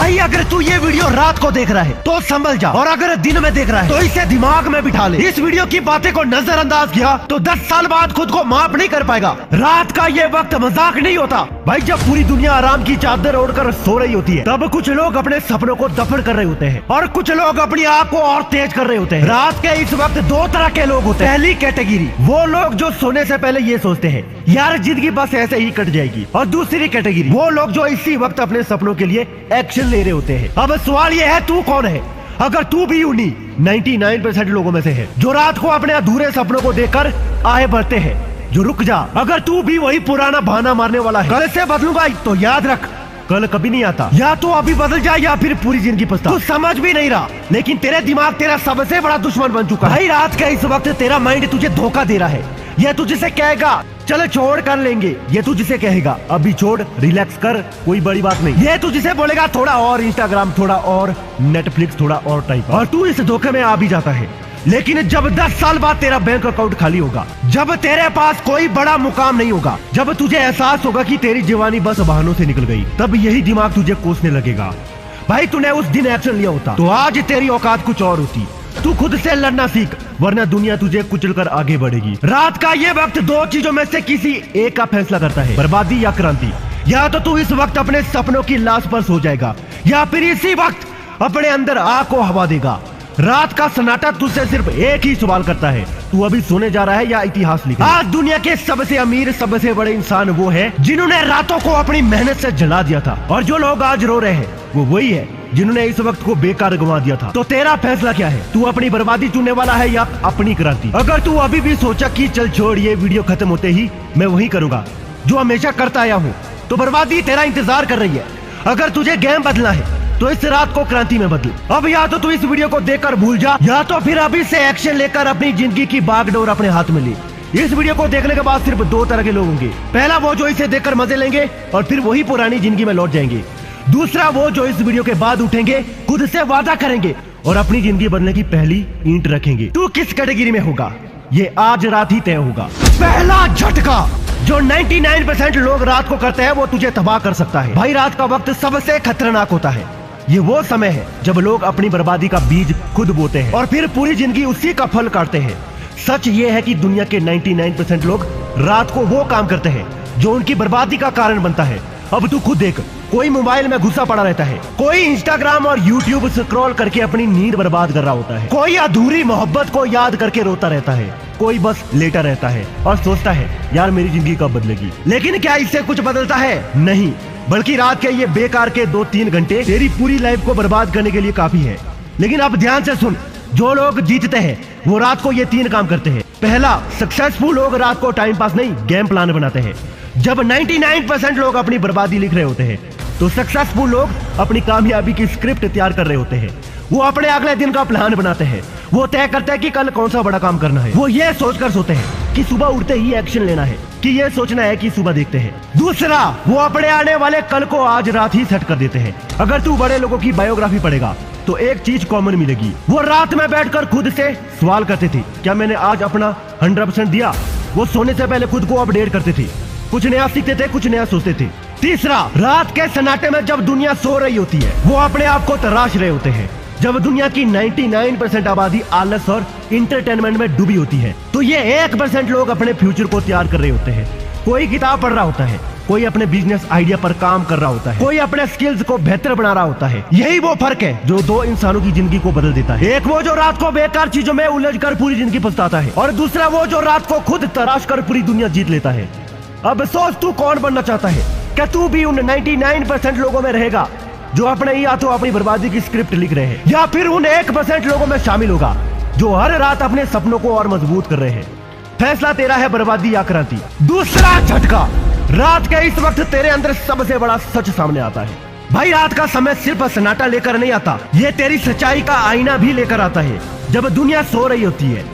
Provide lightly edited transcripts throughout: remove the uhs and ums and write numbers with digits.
भाई अगर तू ये वीडियो रात को देख रहा है तो संभल जा, और अगर दिन में देख रहा है तो इसे दिमाग में बिठा ले। इस वीडियो की बातें को नजरअंदाज किया तो 10 साल बाद खुद को माफ नहीं कर पाएगा। रात का ये वक्त मजाक नहीं होता भाई। जब पूरी दुनिया आराम की चादर ओढ़कर सो रही होती है तब कुछ लोग अपने सपनों को दफन कर रहे होते हैं और कुछ लोग अपनी आग को और तेज कर रहे होते हैं। रात के इस वक्त दो तरह के लोग होते हैं। पहली कैटेगरी वो लोग जो सोने से पहले ये सोचते हैं यार जिंदगी बस ऐसे ही कट जाएगी, और दूसरी कैटेगरी वो लोग जो इसी वक्त अपने सपनों के लिए एक्शन ले रहे होते हैं। अब सवाल ये है तू कौन है? अगर तू भी उन्हीं 99% लोगों में से है जो रात को अपने अधूरे सपनों को देखकर आए बढ़ते हैं, जो रुक जा। अगर तू भी वही पुराना बहाना मारने वाला है कल से बदलूंगा तो याद रख कल कभी नहीं आता। या तो अभी बदल जा या फिर पूरी जिंदगी पछता। तू समझ भी नहीं रहा लेकिन तेरे दिमाग तेरा सबसे बड़ा दुश्मन बन चुका है। भाई रात के इस वक्त तेरा माइंड तुझे धोखा दे रहा है। यह तुझसे कहेगा चल छोड़ कर लेंगे, ये तुझसे कहेगा अभी छोड़ रिलैक्स कर, कोई बड़ी बात नहीं। ये तुझसे बोलेगा थोड़ा और इंस्टाग्राम, थोड़ा और नेटफ्लिक्स, थोड़ा और टाइप, और तू इस धोखे में आ भी जाता है। लेकिन जब 10 साल बाद तेरा बैंक अकाउंट खाली होगा, जब तेरे पास कोई बड़ा मुकाम नहीं होगा, जब तुझे एहसास होगा कि तेरी जवानी बस बहानों से निकल गई, तब यही दिमाग तुझे कोसने लगेगा। भाई तूने उस दिन एक्शन लिया होता तो आज तेरी औकात कुछ और होती। तू खुद से लड़ना सीख वरना दुनिया तुझे कुचलकर आगे बढ़ेगी। रात का ये वक्त दो चीजों में से किसी एक का फैसला करता है, बर्बादी या क्रांति। या तो तू इस वक्त अपने सपनों की लाश पर सो जाएगा या फिर इसी वक्त अपने अंदर आग को हवा देगा। रात का सन्नाटा तुझसे सिर्फ एक ही सवाल करता है, तू अभी सोने जा रहा है या इतिहास लिखा? आज दुनिया के सबसे अमीर सबसे बड़े इंसान वो है जिन्होंने रातों को अपनी मेहनत से जला दिया था, और जो लोग आज रो रहे हैं वो वही है जिन्होंने इस वक्त को बेकार गंवा दिया था। तो तेरा फैसला क्या है? तू अपनी बर्बादी चुनने वाला है या अपनी क्रांति? अगर तू अभी भी सोचा कि चल छोड़ ये वीडियो खत्म होते ही मैं वही करूंगा जो हमेशा करता आया हूँ, तो बर्बादी तेरा इंतजार कर रही है। अगर तुझे गेम बदलना है तो इस रात को क्रांति में बदल। अब या तो तू इस वीडियो को देखकर भूल जा या तो फिर अभी से एक्शन लेकर अपनी जिंदगी की बागडोर अपने हाथ में ले। इस वीडियो को देखने के बाद सिर्फ दो तरह के लोग होंगे। पहला वो जो इसे देखकर मजे लेंगे और फिर वही पुरानी जिंदगी में लौट जाएंगे। दूसरा वो जो इस वीडियो के बाद उठेंगे, खुद से वादा करेंगे और अपनी जिंदगी बदलने की पहली ईंट रखेंगे। तू किस कैटेगरी में होगा ये आज रात ही तय होगा। पहला झटका जो 99% लोग रात को करते हैं वो तुझे तबाह कर सकता है। भाई रात का वक्त सबसे खतरनाक होता है। ये वो समय है जब लोग अपनी बर्बादी का बीज खुद बोते हैं और फिर पूरी जिंदगी उसी का फल काटते हैं। सच ये है कि दुनिया के 99% लोग रात को वो काम करते हैं जो उनकी बर्बादी का कारण बनता है। अब तू खुद देख, कोई मोबाइल में घुसा पड़ा रहता है, कोई इंस्टाग्राम और यूट्यूब स्क्रॉल करके अपनी नींद बर्बाद कर रहा होता है, कोई अधूरी मोहब्बत को याद करके रोता रहता है, कोई बस लेटा रहता है और सोचता है यार मेरी जिंदगी कब बदलेगी। लेकिन क्या इससे कुछ बदलता है? नहीं, बल्कि रात के ये बेकार के 2-3 घंटे तेरी पूरी लाइफ को बर्बाद करने के लिए काफी है। लेकिन अब ध्यान से सुन, जो लोग जीतते हैं वो रात को ये 3 काम करते हैं। पहला, सक्सेसफुल लोग रात को टाइम पास नहीं गेम प्लान बनाते हैं। जब 99% लोग अपनी बर्बादी लिख रहे होते हैं तो सक्सेसफुल लोग अपनी कामयाबी की स्क्रिप्ट तैयार कर रहे होते हैं। वो अपने अगले दिन का प्लान बनाते हैं, वो तय करते हैं कि कल कौन सा बड़ा काम करना है। वो ये सोचकर सोते हैं कि सुबह उठते ही एक्शन लेना है, कि ये सोचना है कि सुबह देखते हैं। दूसरा, वो अपने आने वाले कल को आज रात ही सेट कर देते हैं। अगर तू बड़े लोगों की बायोग्राफी पढ़ेगा तो एक चीज कॉमन मिलेगी, वो रात में बैठकर खुद से सवाल करते थे क्या मैंने आज अपना 100% दिया। वो सोने से पहले खुद को अपडेट करते थे, कुछ नया सीखते थे, कुछ नया सोचते थे। तीसरा, रात के सन्नाटे में जब दुनिया सो रही होती है वो अपने आप को तराश रहे होते हैं। जब दुनिया की 99% आबादी आलस और इंटरटेनमेंट में डूबी होती है तो ये 1% लोग अपने फ्यूचर को तैयार कर रहे होते हैं। कोई किताब पढ़ रहा होता है, कोई अपने बिजनेस आइडिया पर काम कर रहा होता है, कोई अपने स्किल्स को बेहतर बना रहा होता है। यही वो फर्क है जो दो इंसानों की जिंदगी को बदल देता है। एक वो जो रात को बेकार चीजों में उलझ कर पूरी जिंदगी पछताता है, और दूसरा वो जो रात को खुद तराश कर पूरी दुनिया जीत लेता है। अब सोच तू कौन बनना चाहता है? क्या तू भी उन 99% लोगों में रहेगा जो अपने ही हाथों अपनी बर्बादी की स्क्रिप्ट लिख रहे हैं, या फिर उन 1% लोगों में शामिल होगा जो हर रात अपने सपनों को और मजबूत कर रहे हैं? फैसला तेरा है, बर्बादी या क्रांति। दूसरा झटका, रात के इस वक्त तेरे अंदर सबसे बड़ा सच सामने आता है। भाई रात का समय सिर्फ सन्नाटा लेकर नहीं आता, ये तेरी सच्चाई का आईना भी लेकर आता है। जब दुनिया सो रही होती है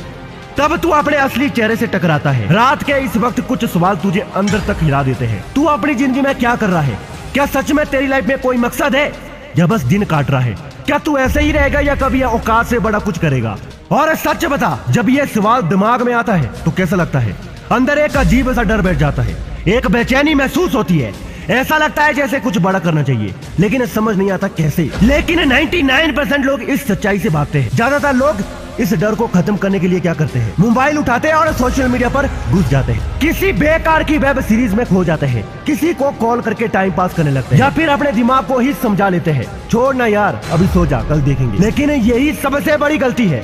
तब तू अपने असली चेहरे से टकराता है। रात के इस वक्त कुछ सवाल तुझे अंदर तक हिला देते हैं। तू अपनी जिंदगी में क्या कर रहा है? क्या सच में तेरी लाइफ में कोई मकसद है या बस दिन काट रहा है? क्या तू ऐसे ही रहेगा या कभी औकात से बड़ा कुछ करेगा? और सच बता, जब ये सवाल दिमाग में आता है तो कैसा लगता है? अंदर एक अजीब सा डर बैठ जाता है, एक बेचैनी महसूस होती है, ऐसा लगता है जैसे कुछ बड़ा करना चाहिए, लेकिन समझ नहीं आता कैसे। लेकिन 99% लोग इस सच्चाई से भागते हैं। ज्यादातर लोग इस डर को खत्म करने के लिए क्या करते हैं, मोबाइल उठाते हैं और सोशल मीडिया पर घुस जाते हैं, किसी बेकार की वेब सीरीज में खो जाते हैं, किसी को कॉल करके टाइम पास करने लगते हैं, या फिर अपने दिमाग को ही समझा लेते हैं, छोड़ ना यार अभी सो जा कल देखेंगे। लेकिन यही सबसे बड़ी गलती है,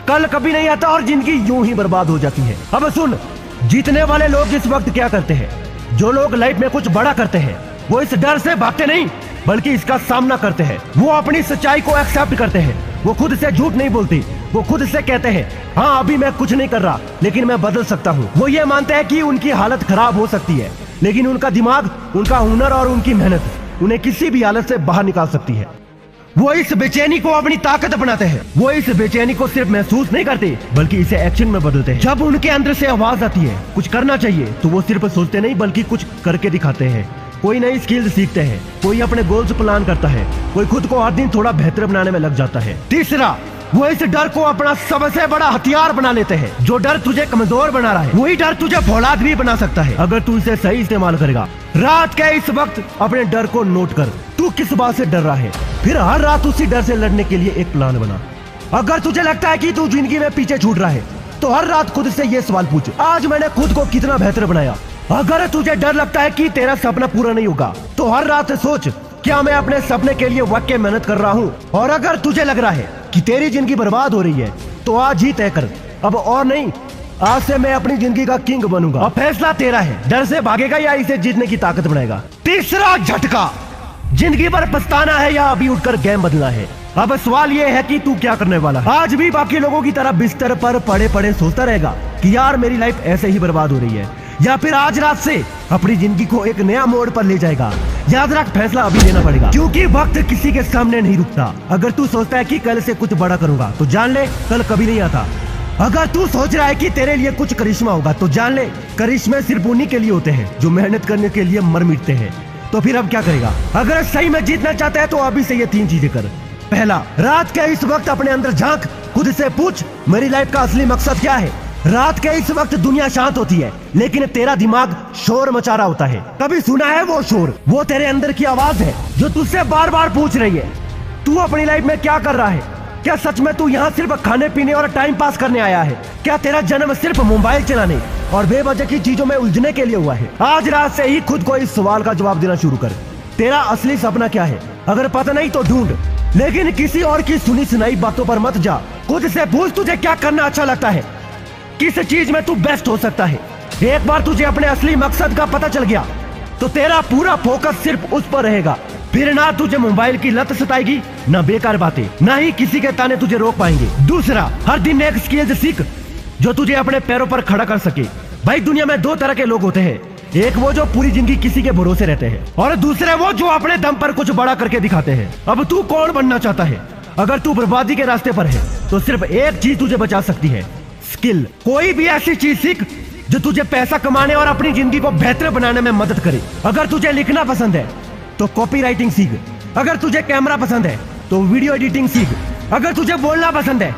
कल कभी नहीं आता और जिंदगी यूं ही बर्बाद हो जाती है। अब सुन, जीतने वाले लोग इस वक्त क्या करते हैं, जो लोग लाइफ में कुछ बड़ा करते हैं वो इस डर से भागते नहीं बल्कि इसका सामना करते हैं। वो अपनी सच्चाई को एक्सेप्ट करते हैं, वो खुद से झूठ नहीं बोलती, वो खुद से कहते हैं हाँ अभी मैं कुछ नहीं कर रहा लेकिन मैं बदल सकता हूँ। वो ये मानते हैं कि उनकी हालत खराब हो सकती है लेकिन उनका दिमाग, उनका हुनर और उनकी मेहनत उन्हें किसी भी हालत से बाहर निकाल सकती है। वो इस बेचैनी को अपनी ताकत बनाते हैं। वो इस बेचैनी को सिर्फ महसूस नहीं करते बल्कि इसे एक्शन में बदलते हैं। जब उनके अंदर से आवाज आती है कुछ करना चाहिए तो वो सिर्फ सोचते नहीं बल्कि कुछ करके दिखाते हैं। कोई नई स्किल सीखते हैं, कोई अपने गोल्स प्लान करता है, कोई खुद को हर दिन थोड़ा बेहतर बनाने में लग जाता है। तीसरा, वो इस डर को अपना सबसे बड़ा हथियार बना लेते हैं। जो डर तुझे कमजोर बना रहा है वही डर तुझे फौलाद भी बना सकता है अगर तू इसे सही इस्तेमाल करेगा। रात के इस वक्त अपने डर को नोट कर, तू किस बात से डर रहा है, फिर हर रात उसी डर से लड़ने के लिए एक प्लान बना। अगर तुझे लगता है कि तू जिंदगी में पीछे छूट रहा है तो हर रात खुद से ये सवाल पूछ, आज मैंने खुद को कितना बेहतर बनाया। अगर तुझे डर लगता है कि तेरा सपना पूरा नहीं होगा तो हर रात सोच, क्या मैं अपने सपने के लिए वाकई मेहनत कर रहा हूँ। और अगर तुझे लग रहा है कि तेरी जिंदगी बर्बाद हो रही है तो आज ही तय कर, अब और नहीं, आज से मैं अपनी जिंदगी का किंग बनूंगा। अब फैसला तेरा है, डर से भागेगा या इसे जीतने की ताकत बनाएगा। तीसरा झटका, जिंदगी भर पछताना है या अभी उठकर गेम बदलना है। अब सवाल ये है कि तू क्या करने वाला। आज भी बाकी लोगों की तरह बिस्तर पर पड़े पड़े सोचता रहेगा कि यार मेरी लाइफ ऐसे ही बर्बाद हो रही है, या फिर आज रात से अपनी जिंदगी को एक नया मोड़ पर ले जाएगा। याद रख, फैसला अभी लेना पड़ेगा क्योंकि वक्त किसी के सामने नहीं रुकता। अगर तू सोचता है कि कल से कुछ बड़ा करूंगा तो जान ले कल कभी नहीं आता। अगर तू सोच रहा है कि तेरे लिए कुछ करिश्मा होगा तो जान ले करिश्मे सिर्फ उन्हीं के लिए होते हैं जो मेहनत करने के लिए मर मिटते हैं। तो फिर अब क्या करेगा? अगर सही में जीतना चाहता है तो अभी से ये 3 चीजें कर। पहला, रात के इस वक्त अपने अंदर झांक, खुद से पूछ मेरी लाइफ का असली मकसद क्या है। रात के इस वक्त दुनिया शांत होती है लेकिन तेरा दिमाग शोर मचा रहा होता है। कभी सुना है वो शोर? वो तेरे अंदर की आवाज है जो तुझसे बार बार पूछ रही है तू अपनी लाइफ में क्या कर रहा है। क्या सच में तू यहाँ सिर्फ खाने पीने और टाइम पास करने आया है? क्या तेरा जन्म सिर्फ मोबाइल चलाने और बेवजह की चीजों में उलझने के लिए हुआ है? आज रात से ही खुद को इस सवाल का जवाब देना शुरू कर। तेरा असली सपना क्या है? अगर पता नहीं तो ढूंढ, लेकिन किसी और की सुनी सुनाई बातों पर मत जा। खुद से पूछ तुझे क्या करना अच्छा लगता है, किस चीज में तू बेस्ट हो सकता है। एक बार तुझे अपने असली मकसद का पता चल गया तो तेरा पूरा फोकस सिर्फ उस पर रहेगा। फिर ना तुझे मोबाइल की लत सताएगी, ना बेकार बातें, ना ही किसी के ताने तुझे रोक पाएंगे। दूसरा, हर दिन एक स्किल सीख जो तुझे अपने पैरों पर खड़ा कर सके। भाई दुनिया में 2 तरह के लोग होते हैं, एक वो जो पूरी जिंदगी किसी के भरोसे रहते हैं और दूसरे वो जो अपने दम पर कुछ बड़ा करके दिखाते हैं। अब तू कौन बनना चाहता है? अगर तू बर्बादी के रास्ते पर है तो सिर्फ एक चीज तुझे बचा सकती है, स्किल। कोई भी ऐसी चीज सीख जो तुझे पैसा कमाने और अपनी जिंदगी को बेहतर बनाने में मदद करे। अगर तुझे लिखना पसंद है तो कॉपी राइटिंग सीख, अगर तुझे कैमरा पसंद है तो वीडियो एडिटिंग सीख, अगर तुझे बोलना पसंद है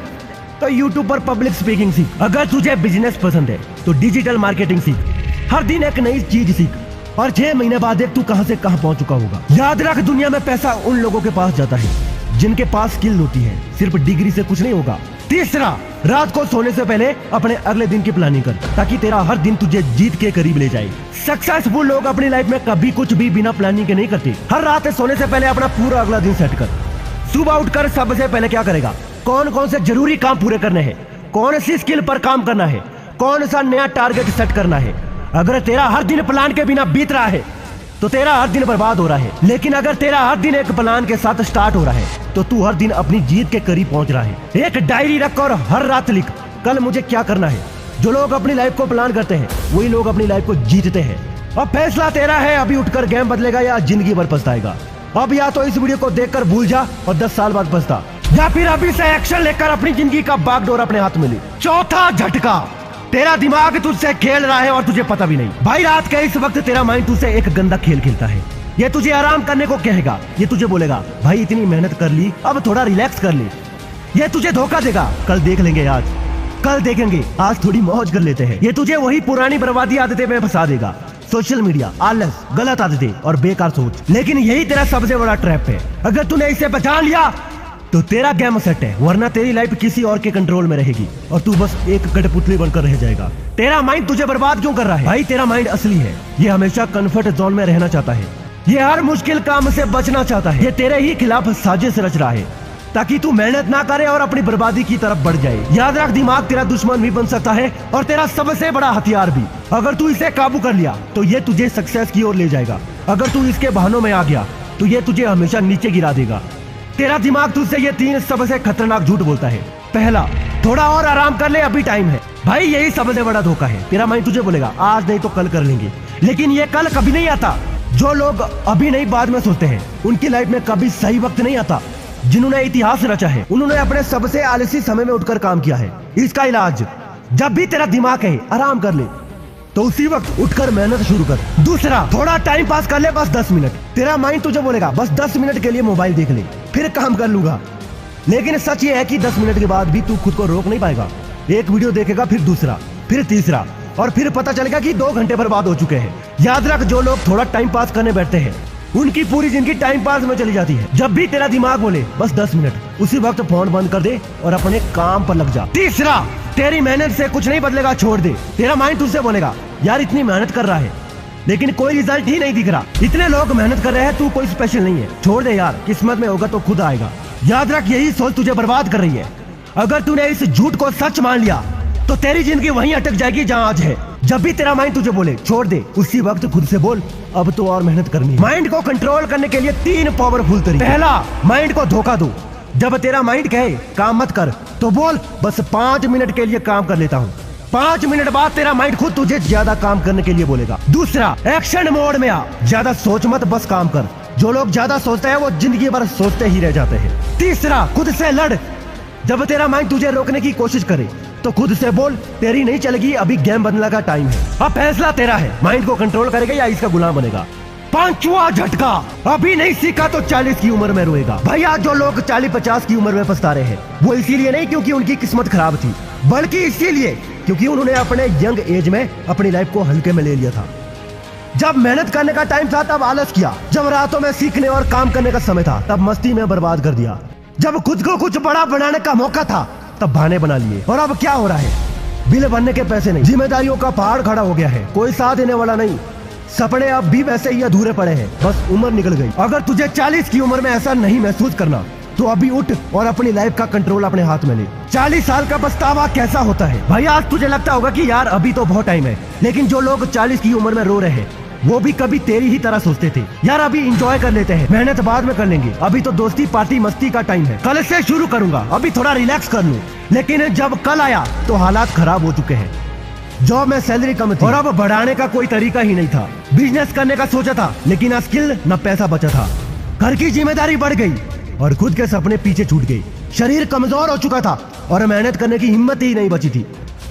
तो यूट्यूब पर पब्लिक स्पीकिंग सीख, अगर तुझे बिजनेस पसंद है तो डिजिटल मार्केटिंग सीख। हर दिन एक नई चीज सीख और 6 महीने बाद देख तू कहां से कहां पहुंच चुका होगा। याद रख, दुनिया में पैसा उन लोगों के पास जाता है जिनके पास स्किल होती है, सिर्फ डिग्री से कुछ नहीं होगा। तीसरा, रात को सोने से पहले अपने अगले दिन की प्लानिंग कर ताकि तेरा हर दिन तुझे जीत के करीब ले जाए। सक्सेसफुल लोग अपनी लाइफ में कभी कुछ भी बिना प्लानिंग के नहीं करते। हर रात सोने से पहले अपना पूरा अगला दिन सेट कर। सुबह उठकर सबसे पहले क्या करेगा, कौन कौन से जरूरी काम पूरे करने हैं, कौन सी स्किल पर काम करना है, कौन सा नया टारगेट सेट करना है। अगर तेरा हर दिन प्लान के बिना बीत रहा है तो तेरा हर दिन बर्बाद हो रहा है, लेकिन अगर तेरा हर दिन एक प्लान के साथ स्टार्ट हो रहा है तो तू हर दिन अपनी जीत के करीब पहुंच रहा है। एक डायरी रख और हर रात लिख, कल मुझे क्या करना है। जो लोग अपनी लाइफ को प्लान करते हैं वही लोग अपनी लाइफ को जीतते हैं। अब फैसला तेरा है, अभी उठकर गेम बदलेगा या जिंदगी भर पछताएगा। अब या तो इस वीडियो को देखकर भूल जा और 10 साल बाद पछता, या फिर अभी से एक्शन लेकर अपनी जिंदगी का बागडोर अपने हाथ में ले। चौथा झटका, तेरा दिमाग तुझसे खेल रहा है और तुझे पता भी नहीं। भाई रात के इस वक्त तेरा माइंड तुझसे एक गंदा खेल खेलता है। ये तुझे आराम करने को कहेगा, ये तुझे बोलेगा भाई इतनी मेहनत कर ली अब थोड़ा रिलैक्स कर ले। ये तुझे धोखा देगा, कल देख लेंगे, आज कल देखेंगे, आज थोड़ी मौज कर लेते हैं। ये तुझे वही पुरानी बर्बादी आदतें में फंसा देगा। सोशल मीडिया, आलस, गलत आदतें और बेकार सोच। लेकिन यही तेरा सबसे बड़ा ट्रैप है। अगर तूने इसे पहचान लिया तो तेरा गेम सेट है, वरना तेरी लाइफ किसी और के कंट्रोल में रहेगी और तू बस एक कठपुतली बनकर रह जाएगा। तेरा माइंड तुझे बर्बाद क्यों कर रहा है? भाई तेरा माइंड असली है, ये हमेशा कंफर्ट जोन में रहना चाहता है, ये हर मुश्किल काम से बचना चाहता है, ये तेरे ही खिलाफ साजिश रच रहा है ताकि तू मेहनत ना करे और अपनी बर्बादी की तरफ बढ़ जाए। याद रख, दिमाग तेरा दुश्मन भी बन सकता है और तेरा सबसे बड़ा हथियार भी। अगर तू इसे काबू कर लिया तो ये तुझे सक्सेस की ओर ले जाएगा। अगर तू इसके बहानों में आ गया तो ये तुझे हमेशा नीचे गिरा देगा। तेरा दिमाग तुझसे ये 3 सबसे खतरनाक झूठ बोलता है। पहला, थोड़ा और आराम कर ले, अभी टाइम है। भाई यही सबसे बड़ा धोखा है। तेरा माइंड तुझे बोलेगा आज नहीं तो कल कर लेंगे, लेकिन ये कल कभी नहीं आता। जो लोग अभी नहीं बाद में सोचते हैं उनकी लाइफ में कभी सही वक्त नहीं आता। जिन्होंने इतिहास रचा है उन्होंने अपने सबसे आलसी समय में उठकर काम किया है। इसका इलाज, जब भी तेरा दिमाग कहे आराम कर ले तो उसी वक्त उठकर मेहनत शुरू कर। दूसरा, थोड़ा टाइम पास कर ले, बस 10 मिनट। तेरा माइंड तुझे बोलेगा बस 10 मिनट के लिए मोबाइल देख ले, फिर काम कर लूंगा। लेकिन सच ये है कि 10 मिनट के बाद भी तू खुद को रोक नहीं पाएगा। एक वीडियो देखेगा, फिर दूसरा, फिर तीसरा, और फिर पता चलेगा कि 2 घंटे बर्बाद हो चुके हैं। याद रख, जो लोग थोड़ा टाइम पास करने बैठते हैं उनकी पूरी जिंदगी टाइम पास में चली जाती है। जब भी तेरा दिमाग बोले बस 10 मिनट, उसी वक्त फोन बंद कर दे और अपने काम पर लग जा। तीसरा, तेरी मेहनत से कुछ नहीं बदलेगा, छोड़ दे। तेरा माइंड तुझसे बोलेगा यार इतनी मेहनत कर रहा है लेकिन कोई रिजल्ट ही नहीं दिख रहा, इतने लोग मेहनत कर रहे हैं, तू कोई स्पेशल नहीं है, छोड़ दे यार, किस्मत में होगा तो खुद आएगा। याद रख, यही सोच तुझे बर्बाद कर रही है। अगर तूने इस झूठ को सच मान लिया तो तेरी जिंदगी वहीं अटक जाएगी जहाँ आज है। जब भी तेरा माइंड तुझे बोले छोड़ दे, उसी वक्त खुद से बोल अब तो और मेहनत करनी है। माइंड को कंट्रोल करने के लिए 3 पावरफुल तरीके। पहला, माइंड को धोखा दो। जब तेरा माइंड कहे काम मत कर तो बोल बस 5 मिनट के लिए काम कर लेता हूँ। 5 मिनट बाद तेरा माइंड खुद तुझे ज्यादा काम करने के लिए बोलेगा। दूसरा, एक्शन मोड में आ, ज्यादा सोच मत, बस काम कर। जो लोग ज्यादा सोचते हैं वो जिंदगी भर सोचते ही रह जाते हैं। तीसरा, खुद से लड़। जब तेरा माइंड तुझे रोकने की कोशिश करे तो खुद से बोल तेरी नहीं चलेगी, अभी गेम बदलने का टाइम है। अब फैसला तेरा है, माइंड को कंट्रोल करेगा या इसका गुलाम बनेगा। 5वां झटका, अभी नहीं सीखा तो 40 की उम्र में रोएगा। भाई आज जो लोग 40-50 की उम्र में पछता रहे हैं वो इसीलिए नहीं क्योंकि उनकी किस्मत खराब थी, बल्कि इसीलिए क्योंकि उन्होंने अपने यंग एज में अपनी लाइफ को हल्के में ले लिया था। जब मेहनत करने का टाइम था तब आलस किया, जब रातों में सीखने और काम करने का समय था तब मस्ती में बर्बाद कर दिया, जब खुद को कुछ बड़ा बनाने का मौका था तब बहाने बना लिए। और अब क्या हो रहा है? बिल भरने के पैसे नहीं, जिम्मेदारियों का पहाड़ खड़ा हो गया है, कोई साथ देने वाला नहीं, सपने अब भी वैसे ही अधूरे पड़े हैं, बस उम्र निकल गई। अगर तुझे 40 की उम्र में ऐसा नहीं महसूस करना तो अभी उठ और अपनी लाइफ का कंट्रोल अपने हाथ में ले। 40 साल का पछतावा कैसा होता है? भाई आज तुझे लगता होगा कि यार अभी तो बहुत टाइम है, लेकिन जो लोग 40 की उम्र में रो रहे हैं वो भी कभी तेरी ही तरह सोचते थे, यार अभी एंजॉय कर लेते हैं, मेहनत बाद में कर लेंगे, अभी तो दोस्ती पार्टी मस्ती का टाइम है, कल से शुरू करूंगा, अभी थोड़ा रिलैक्स कर लूं। लेकिन जब कल आया तो हालात खराब हो चुके हैं। जॉब में सैलरी कम थी और अब बढ़ाने का कोई तरीका ही नहीं था। बिजनेस करने का सोचा था लेकिन न स्किल न पैसा बचा था। घर की जिम्मेदारी बढ़ गई और खुद के सपने पीछे छूट गए। शरीर कमजोर हो चुका था और मेहनत करने की हिम्मत ही नहीं बची थी।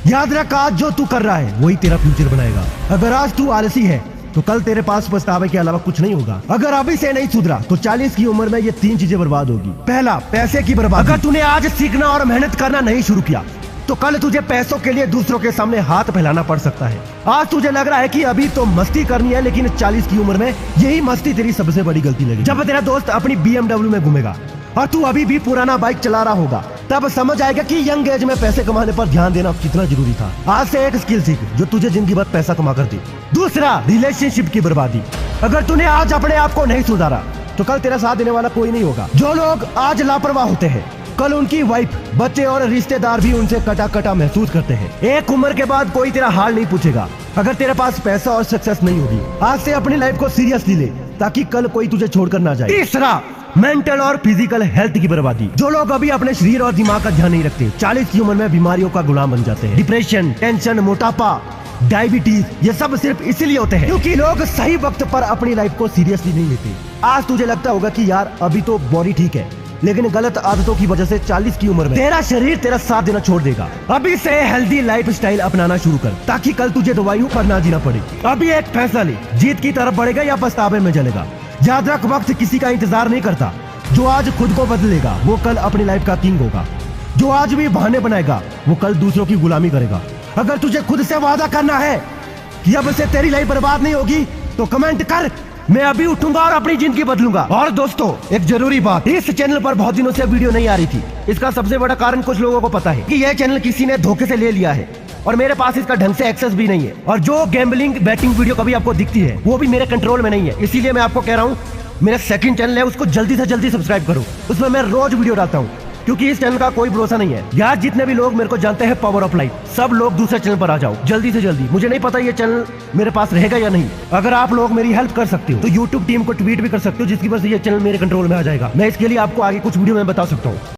याद रख, आज जो तू कर रहा है वही तेरा फ्यूचर बनाएगा। अगर आज तू आलसी है तो कल तेरे पास पछतावे के अलावा कुछ नहीं होगा। अगर अभी से नहीं सुधरा तो 40 की उम्र में ये 3 चीजें बर्बाद होगी। पहला, पैसे की बर्बादी। अगर तूने आज सीखना और मेहनत करना नहीं शुरू किया तो कल तुझे पैसों के लिए दूसरों के सामने हाथ फैलाना पड़ सकता है। आज तुझे लग रहा है कि अभी तो मस्ती करनी है, लेकिन 40 की उम्र में यही मस्ती तेरी सबसे बड़ी गलती लगेगी। जब तेरा दोस्त अपनी BMW में घूमेगा और तू अभी भी पुराना बाइक चला रहा होगा तब समझ आएगा कि यंग एज में पैसे कमाने पर ध्यान देना कितना जरूरी था। आज से एक स्किल सीख जो तुझे जिंदगी भर पैसा कमा कर दे। दूसरा, रिलेशनशिप की बर्बादी। अगर तूने आज अपने आप को नहीं सुधारा तो कल तेरा साथ देने वाला कोई नहीं होगा। जो लोग आज लापरवाह होते हैं कल उनकी वाइफ, बच्चे और रिश्तेदार भी उनसे कटा कटा महसूस करते हैं। एक उम्र के बाद कोई तेरा हाल नहीं पूछेगा। अगर तेरे पास पैसा और सक्सेस नहीं होगी, आज से अपनी लाइफ को सीरियसली ले ताकि कल कोई तुझे छोड़कर ना जाए। तीसरा, मेंटल और फिजिकल हेल्थ की बर्बादी। जो लोग अभी अपने शरीर और दिमाग का ध्यान नहीं रखते 40 की उम्र में बीमारियों का गुलाम बन जाते हैं। डिप्रेशन, टेंशन, मोटापा, डायबिटीज, ये सब सिर्फ इसीलिए होते हैं क्योंकि लोग सही वक्त पर अपनी लाइफ को सीरियसली नहीं लेते। आज तुझे लगता होगा कि यार अभी तो बॉडी ठीक है, लेकिन गलत आदतों की वजह से 40 की उम्र में तेरा शरीर तेरा साथ देना छोड़ देगा। अभी से हेल्दी लाइफस्टाइल अपनाना शुरू कर ताकि कल तुझे दवाइयों पर ना जीना पड़े। अभी एक फैसला ले, जीत की तरफ बढ़ेगा या पछतावे में जलेगा। याद रख, वक्त किसी का इंतजार नहीं करता। जो आज खुद को बदलेगा वो कल अपनी लाइफ का किंग होगा। जो आज भी बहाने बनाएगा वो कल दूसरों की गुलामी करेगा। अगर तुझे खुद से वादा करना है कि अब से तेरी लाइफ बर्बाद नहीं होगी तो कमेंट कर, मैं अभी उठूंगा और अपनी जिंदगी बदलूंगा। और दोस्तों एक जरूरी बात, इस चैनल पर बहुत दिनों से वीडियो नहीं आ रही थी। इसका सबसे बड़ा कारण कुछ लोगों को पता है कि यह चैनल किसी ने धोखे से ले लिया है और मेरे पास इसका ढंग से एक्सेस भी नहीं है। और जो गैम्बलिंग बैटिंग वीडियो कभी आपको दिखती है वो भी मेरे कंट्रोल में नहीं है। इसीलिए मैं आपको कह रहा हूँ, मेरा सेकंड चैनल है उसको जल्दी से जल्दी सब्सक्राइब करो। उसमें मैं रोज वीडियो डालता हूँ, क्योंकि इस चैनल का कोई भरोसा नहीं है यार। जितने भी लोग मेरे को जानते हैं पावर ऑफ लाइफ, सब लोग दूसरे चैनल पर आ जाओ जल्दी से जल्दी। मुझे नहीं पता ये चैनल मेरे पास रहेगा या नहीं। अगर आप लोग मेरी हेल्प कर सकते हो तो यूट्यूब टीम को ट्वीट भी कर सकते हो, जिसकी वजह से ये चैनल मेरे कंट्रोल में आ जाएगा। मैं इसके लिए आपको आगे कुछ वीडियो में बता सकता हूँ।